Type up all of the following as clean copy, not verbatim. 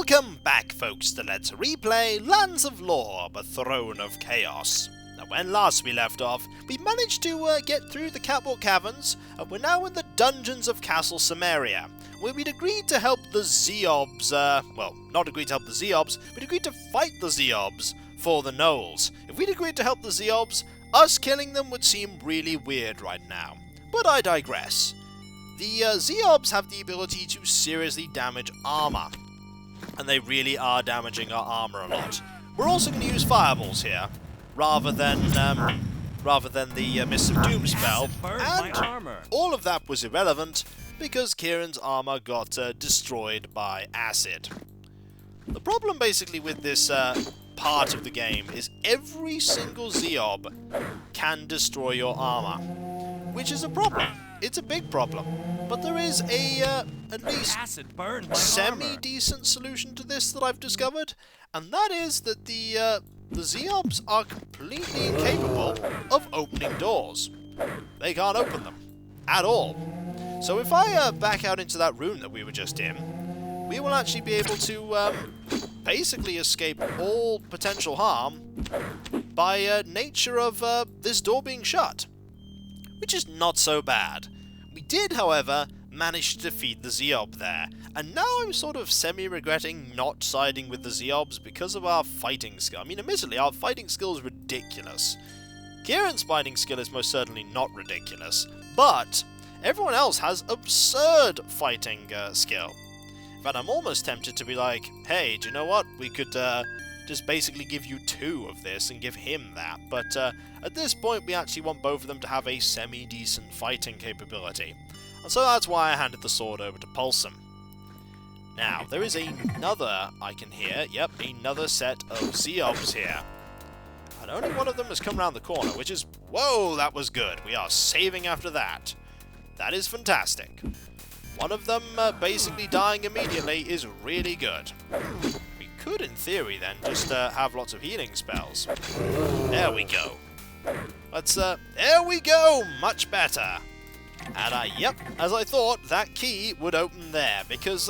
Welcome back, folks, to Let's Replay Lands of Lore, but Throne of Chaos. Now, when last we left off, we managed to get through the Catwalk Caverns, and we're now in the dungeons of Castle Samaria, where we'd agreed to help the Xeobs, well, not agreed to help the Xeobs, but agreed to fight the Xeobs for the Gnolls. If we'd agreed to help the Xeobs, us killing them would seem really weird right now. But I digress. The Xeobs have the ability to seriously damage armour, and they really are damaging our armour a lot. We're also going to use fireballs here, rather than the Mist of Doom spell, and all of that was irrelevant, because Kieran's armour got destroyed by acid. The problem basically with this part of the game is every single Xeob can destroy your armour, which is a problem. It's a big problem, but there is a at least semi-decent solution to this that I've discovered, and that is that the Xeobs are completely incapable of opening doors. They can't open them at all. So if I back out into that room that we were just in, we will actually be able to basically escape all potential harm by nature of this door being shut, which is not so bad. We did, however, manage to defeat the Xeob there, and now I'm sort of semi-regretting not siding with the Xeobs because of our fighting skill. I mean, admittedly, our fighting skill is ridiculous. Kieran's fighting skill is most certainly not ridiculous, but everyone else has absurd fighting skill. In fact, I'm almost tempted to be like, hey, do you know what? We could just basically give you 2 of this and give him that, but at this point we actually want both of them to have a semi-decent fighting capability, and so that's why I handed the sword over to Pulsum. Now, there is another I can hear, yep, another set of Xeobs here, and only one of them has come around the corner, which is, whoa, that was good. We are saving after that. That is fantastic. One of them basically dying immediately is really good. We could, in theory, then, just have lots of healing spells. There we go. Let's, there we go! Much better! And, yep, as I thought, that key would open there, because,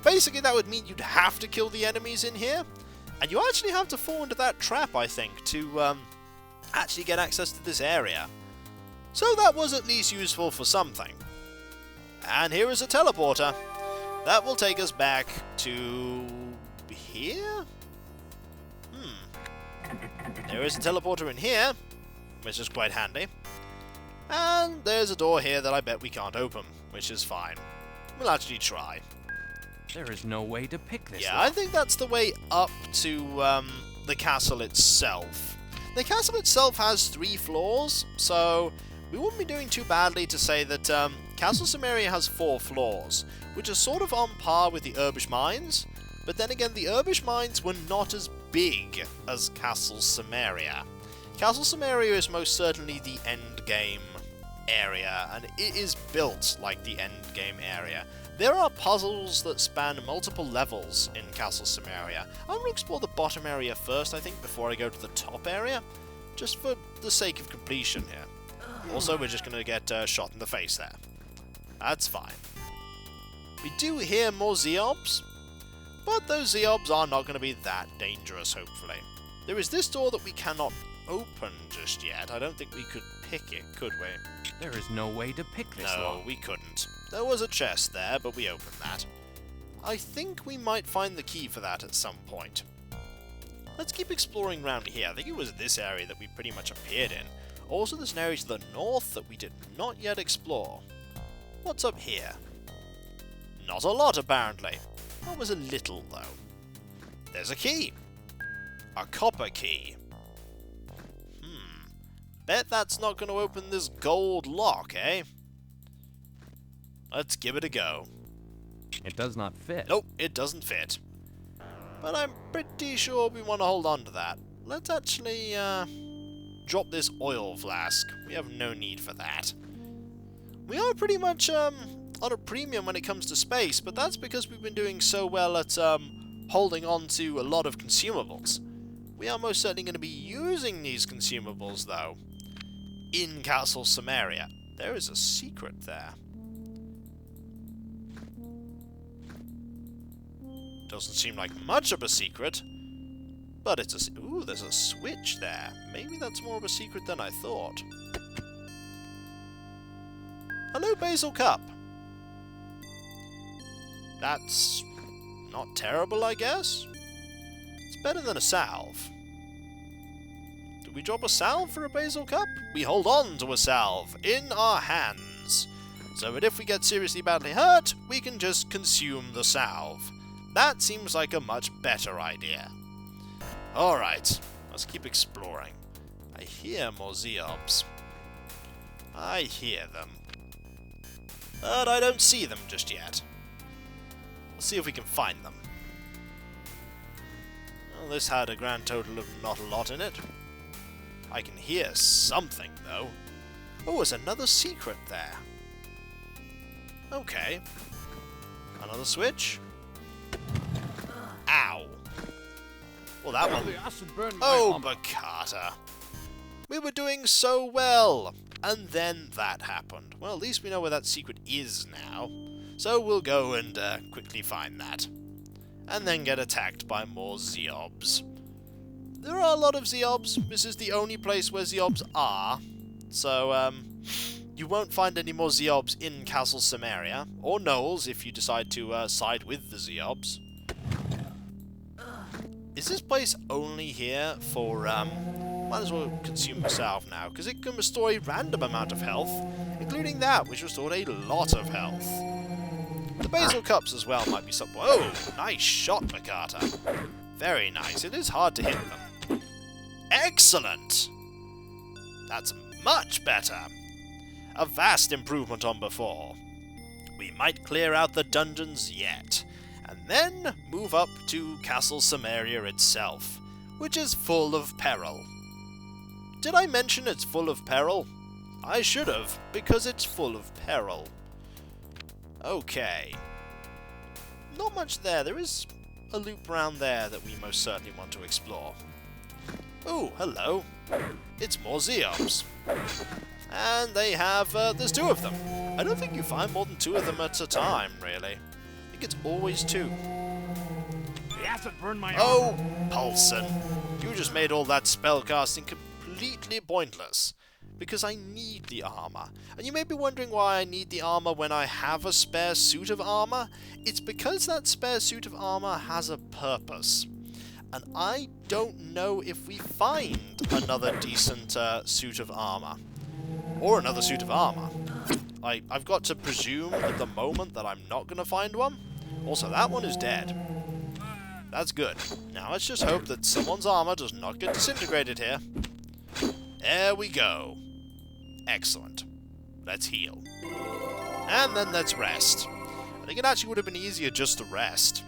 basically that would mean you'd have to kill the enemies in here, and you actually have to fall into that trap, I think, to, actually get access to this area. So that was at least useful for something. And here is a teleporter. That will take us back to here? There is a teleporter in here, which is quite handy. And there's a door here that I bet we can't open, which is fine. We'll actually try. There is no way to pick this Yeah, lock. I think that's the way up to the castle itself. The castle itself has 3 floors, so we wouldn't be doing too badly to say that Castle Cimmeria has 4 floors, which are sort of on par with the Urbish Mines, but then again, the Urbish Mines were not as big as Castle Cimmeria. Castle Cimmeria is most certainly the endgame area, and it is built like the endgame area. There are puzzles that span multiple levels in Castle Cimmeria. I'm going to explore the bottom area first, I think, before I go to the top area, just for the sake of completion here. Also, we're just going to get shot in the face there. That's fine. We do hear more Xeobs, but those Xeobs are not going to be that dangerous, hopefully. There is this door that we cannot open just yet. I don't think we could pick it, could we? There is no way to pick this No, lock. we couldn't. There was a chest there, but we opened that. I think we might find the key for that at some point. Let's keep exploring around here. I think it was this area that we pretty much appeared in. Also, there's an area to the north that we did not yet explore. What's up here? Not a lot, apparently. That was a little, though. There's a key. A copper key. Bet that's not going to open this gold lock, eh? Let's give it a go. It does not fit. Nope, it doesn't fit. But I'm pretty sure we want to hold on to that. Let's actually, drop this oil flask. We have no need for that. We are pretty much, on a premium when it comes to space, but that's because we've been doing so well at, holding on to a lot of consumables. We are most certainly going to be using these consumables, though, in Castle Samaria. There is a secret there. Doesn't seem like much of a secret, but it's a... Ooh, there's a switch there. Maybe that's more of a secret than I thought. Hello, Basil Cup. That's not terrible, I guess. It's better than a salve. Do we drop a salve for a Basil Cup? We hold on to a salve in our hands, so that if we get seriously badly hurt, we can just consume the salve. That seems like a much better idea. Alright, let's keep exploring. I hear more Xeobs. I hear them. But I don't see them just yet. Let's see if we can find them. Well, this had a grand total of not a lot in it. I can hear something, though. Oh, there's another secret there. Okay. Another switch. Ow. Well, that one... Oh, Bakata. We were doing so well, and then that happened. Well, at least we know where that secret is now. So we'll go and quickly find that. And then get attacked by more Xeobs. There are a lot of Xeobs. This is the only place where Xeobs are. So, you won't find any more Xeobs in Castle Samaria, or Knowles if you decide to side with the Xeobs. Is this place only here for, might as well consume the salve now, because it can restore a random amount of health, including that, which restored a lot of health. The Basil Cups as well might be some... Whoa! Nice shot, Makata. Very nice. It is hard to hit them. Excellent! That's much better. A vast improvement on before. We might clear out the dungeons yet, and then move up to Castle Samaria itself, which is full of peril. Did I mention it's full of peril? I should have, because it's full of peril. Okay. Not much there. There is a loop around there that we most certainly want to explore. Oh, hello. It's more Xeobs. And they have, there's 2 of them. I don't think you find more than 2 of them at a time, really. I think it's always 2. The acid burned my Oh, Paulson. You just made all that spellcasting completely pointless. Because I need the armor. And you may be wondering why I need the armor when I have a spare suit of armor. It's because that spare suit of armor has a purpose. And I don't know if we find another decent suit of armor. Or another suit of armor. I've got to presume at the moment that I'm not going to find one. Also, that one is dead. That's good. Now let's just hope that someone's armor does not get disintegrated here. There we go. Excellent. Let's heal. And then let's rest. I think it actually would have been easier just to rest.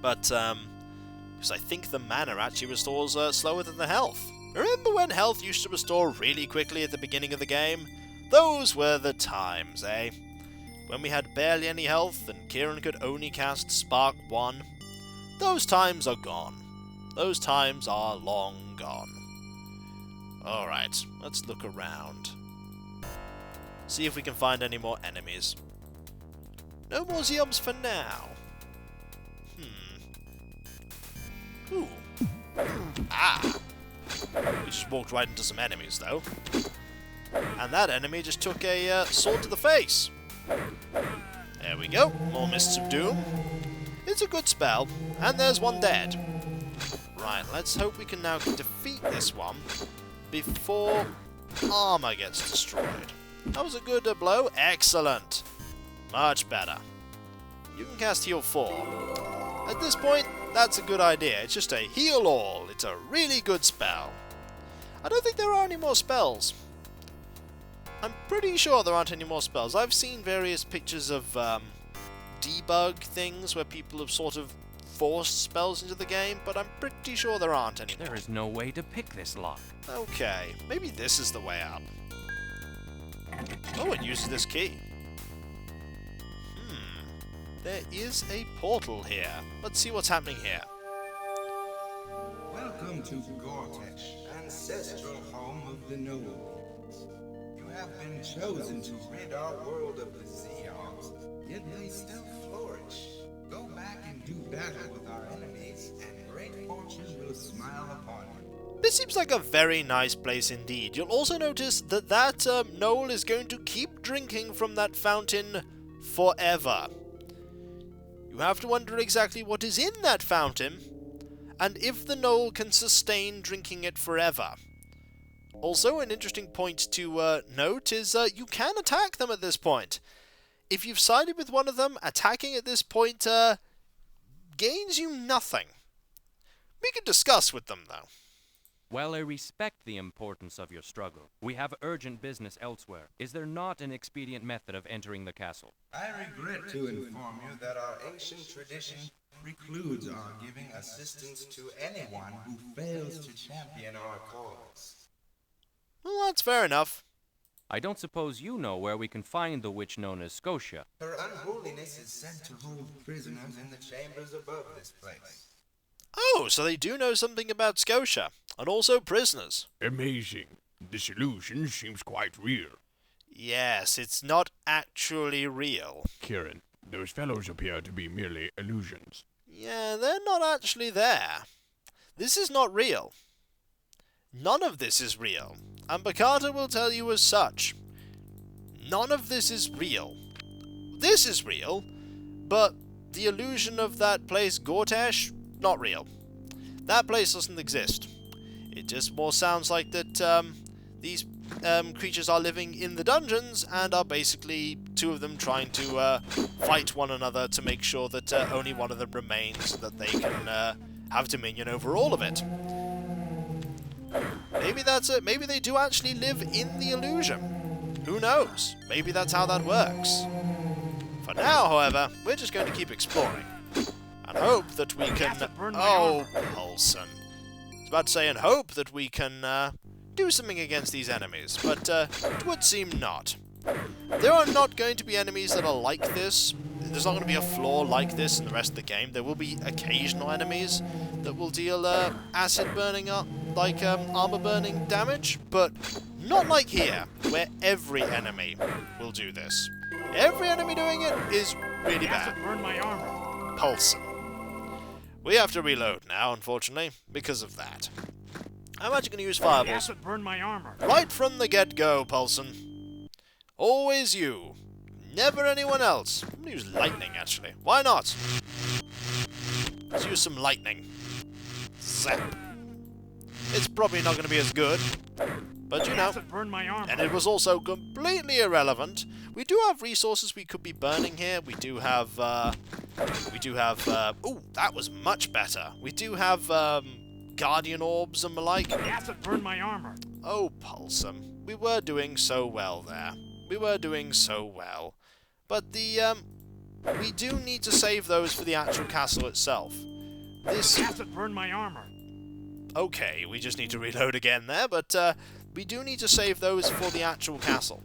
But, because I think the mana actually restores slower than the health. Remember when health used to restore really quickly at the beginning of the game? Those were the times, eh? When we had barely any health and Kieran could only cast Spark 1. Those times are gone. Those times are long gone. Alright, let's look around. See if we can find any more enemies. No more Xeobs for now. Ooh. Ah! We just walked right into some enemies, though. And that enemy just took a sword to the face. There we go. More Mists of Doom. It's a good spell. And there's one dead. Right, let's hope we can now defeat this one before armor gets destroyed. That was a good blow. Excellent. Much better. You can cast Heal 4. At this point, that's a good idea. It's just a heal all. It's a really good spell. I don't think there are any more spells. I'm pretty sure there aren't any more spells. I've seen various pictures of debug things where people have sort of forced spells into the game, but I'm pretty sure there aren't any. There is no way to pick this lock. Okay, maybe this is the way up. Oh, it uses this key. There is a portal here. Let's see what's happening here. Welcome to Gortesh, ancestral home of the Nobles. You have been chosen to rid our world of the Xeobs, yet they still flourish. Go back and do battle with smile upon you. This seems like a very nice place indeed. You'll also notice that that gnoll is going to keep drinking from that fountain forever. You have to wonder exactly what is in that fountain, and if the gnoll can sustain drinking it forever. Also, an interesting point to note is you can attack them at this point. If you've sided with one of them, attacking at this point gains you nothing. We can discuss with them, though. While I respect the importance of your struggle, we have urgent business elsewhere. Is there not an expedient method of entering the castle? I regret to inform you that our ancient tradition precludes our giving assistance to anyone who fails to champion our cause. Well, that's fair enough. I don't suppose you know where we can find the witch known as Scotia. Her unholiness is sent to hold prisoners in the chambers above this place. Oh, so they do know something about Scotia, and also prisoners. Amazing. This illusion seems quite real. Yes, it's not actually real. Kieran, those fellows appear to be merely illusions. Yeah, they're not actually there. This is not real. None of this is real, and Bakata will tell you as such. None of this is real. This is real, but the illusion of that place, Gortash, not real. That place doesn't exist. It just more sounds like that these creatures are living in the dungeons and are basically two of them trying to fight one another to make sure that only one of them remains so that they can have dominion over all of it. Maybe that's it. Maybe they do actually live in the illusion. Who knows? Maybe that's how that works. For now, however, we're just going to keep exploring. And hope that we can... Oh, Paulson. I was about to say, and hope that we can do something against these enemies, but it would seem not. There are not going to be enemies that are like this. There's not going to be a floor like this in the rest of the game. There will be occasional enemies that will deal acid burning up, like armor burning damage, but not like here, where every enemy will do this. Every enemy doing it is really bad. Burn my armor. Paulson. We have to reload now, unfortunately, because of that. I'm actually going to use fireballs Acid burn my armor. right from the get-go, Paulson. Always you. Never anyone else. I'm going to use lightning, actually. Why not? Let's use some lightning. Zap. It's probably not going to be as good, but you know. Acid burn my armor. And it was also completely irrelevant. We do have resources we could be burning here. We do have, ooh, that was much better. We do have, guardian orbs and the like. Acid burn my armor. Oh, Pulsum. We were doing so well there. We were doing so well. But the, we do need to save those for the actual castle itself. This... Acid burn my armor. Okay, we just need to reload again there, but, we do need to save those for the actual castle.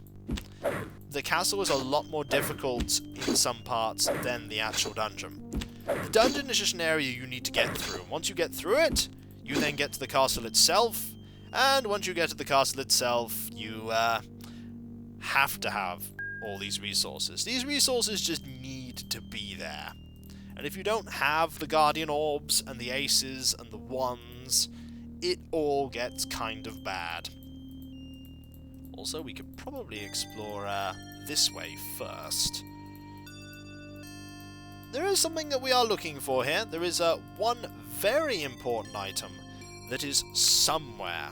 The castle is a lot more difficult in some parts than the actual dungeon. The dungeon is just an area you need to get through. Once you get through it, you then get to the castle itself, and once you get to the castle itself, you have to have all these resources. These resources just need to be there. And if you don't have the guardian orbs and the aces and the wands, it all gets kind of bad. Also, we could probably explore this way first. There is something that we are looking for here. There is one very important item that is somewhere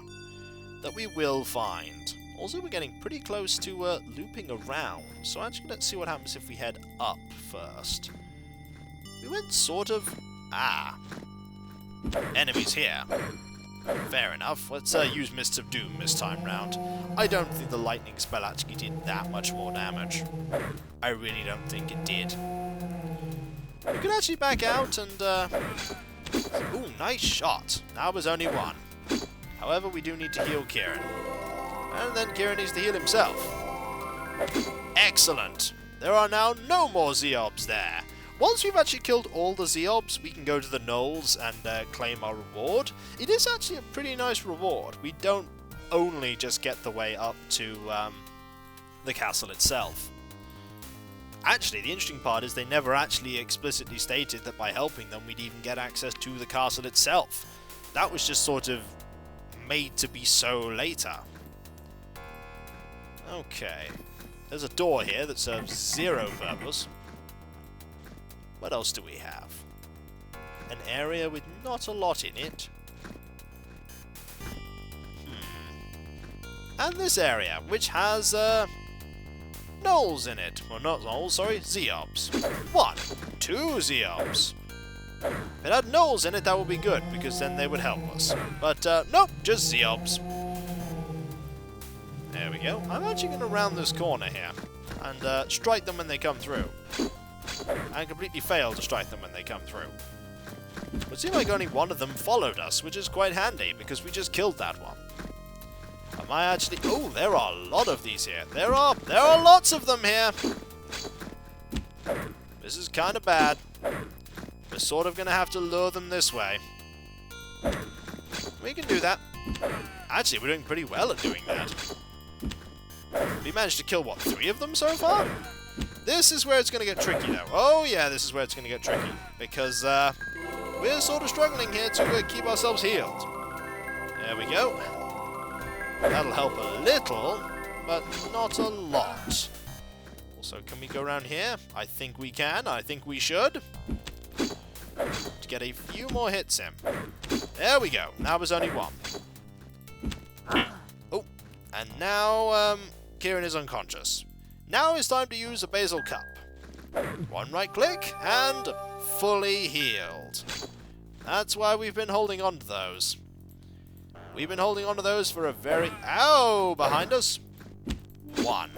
that we will find. Also, we're getting pretty close to looping around, so actually let's see what happens if we head up first. We went sort of... Ah. Enemies here. Fair enough. Let's use Mists of Doom this time round. I don't think the lightning spell actually did that much more damage. I really don't think it did. We can actually back out and... Ooh, nice shot. That was only one. However, we do need to heal Kieran. And then Kieran needs to heal himself. Excellent. There are now no more Xeobs there. Once we've actually killed all the Xeobs, we can go to the Knolls and claim our reward. It is actually a pretty nice reward. We don't only just get the way up to the castle itself. Actually, the interesting part is they never actually explicitly stated that by helping them we'd even get access to the castle itself. that was just sort of made to be so later. Okay. There's a door here that serves zero purpose. What else do we have? An area with not a lot in it. And this area, which has, gnolls in it. Well, not gnolls, sorry, Xeobs. 1, 2 Xeobs. If it had gnolls in it, that would be good, because then they would help us. But, nope, just Xeobs. There we go. I'm actually going to round this corner here, and, strike them when they come through. And completely fail to strike them when they come through. It seemed like only one of them followed us, which is quite handy, because we just killed that one. Am I actually... Oh, there are a lot of these here. There are lots of them here. This is kind of bad. We're sort of going to have to lure them this way. We can do that. Actually, we're doing pretty well at doing that. We managed to kill, what, 3 of them so far? This is where it's going to get tricky, though. Oh, yeah, this is where it's going to get tricky. Because, we're sort of struggling here to keep ourselves healed. There we go. That'll help a little, but not a lot. Also, can we go around here? I think we can. I think we should. To get a few more hits in. There we go. That was only 1. Oh, and now, Kieran is unconscious. Now it's time to use a basil cup. 1 right click, and fully healed. That's why we've been holding on to those. We've been holding on to those for a very... Ow! Behind us. 1.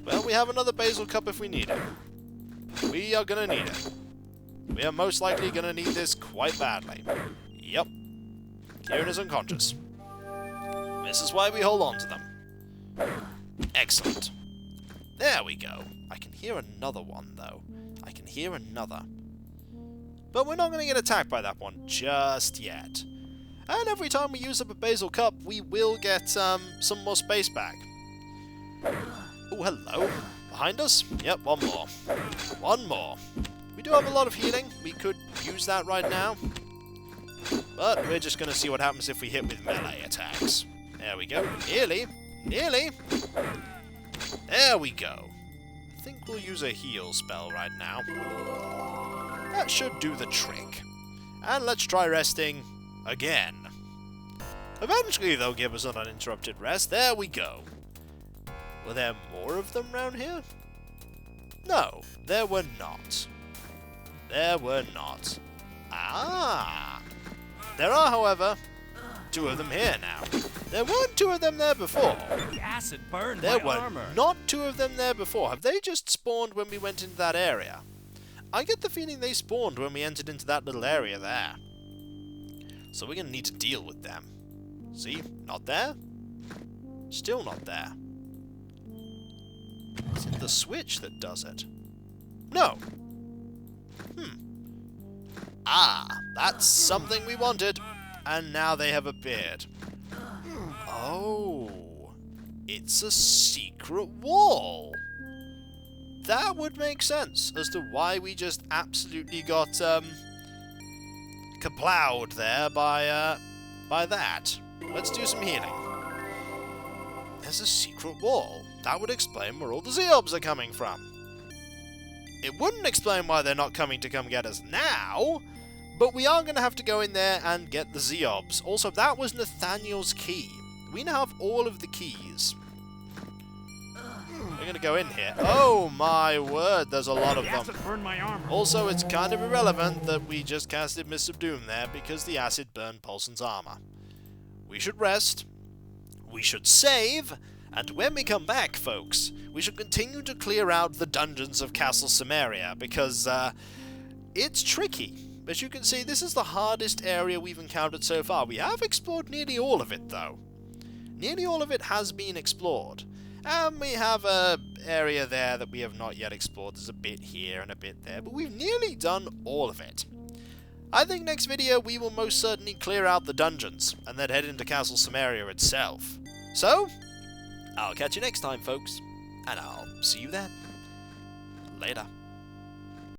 Well, we have another basil cup if we need it. We are going to need it. We are most likely going to need this quite badly. Yep. Kieran is unconscious. This is why we hold on to them. Excellent. There we go. I can hear another one, though. I can hear another. But we're not going to get attacked by that one just yet. And every time we use up a basil cup, we will get some more space back. Oh, hello. Behind us? Yep, 1 more. 1 more. We do have a lot of healing. We could use that right now. But we're just going to see what happens if we hit with melee attacks. There we go. Nearly. Nearly. There we go. I think we'll use a heal spell right now. That should do the trick. And let's try resting again. Eventually they'll give us an uninterrupted rest. There we go. Were there more of them round here? No, there were not. There were not. Ah! There are, however, 2 of them here now. There weren't 2 of them there before. The acid burned There my were armor. not 2 of them there before. Have they just spawned when we went into that area? I get the feeling they spawned when we entered into that little area there. So we're going to need to deal with them. See? Not there. Still not there. Is it the switch that does it? No. Ah, that's something we wanted. And now they have appeared. Oh. It's a secret wall. That would make sense as to why we just absolutely got, kaplowed there by that. Let's do some healing. There's a secret wall. That would explain where all the Xeobs are coming from. It wouldn't explain why they're not coming to come get us now, but we are going to have to go in there and get the Xeobs. Also, that was Nathaniel's key. We now have all of the keys. We're going to go in here. Oh my word, there's a lot of them. Burned my armor. Also, it's kind of irrelevant that we just casted Mist of Doom there because the acid burned Paulson's armor. We should rest. We should save. And when we come back, folks, we should continue to clear out the dungeons of Castle Samaria because, it's tricky. As you can see, this is the hardest area we've encountered so far. We have explored nearly all of it, though. Nearly all of it has been explored. And we have a area there that we have not yet explored. There's a bit here and a bit there, but we've nearly done all of it. I think next video we will most certainly clear out the dungeons, and then head into Castle Samaria itself. So, I'll catch you next time, folks, and I'll see you then. Later.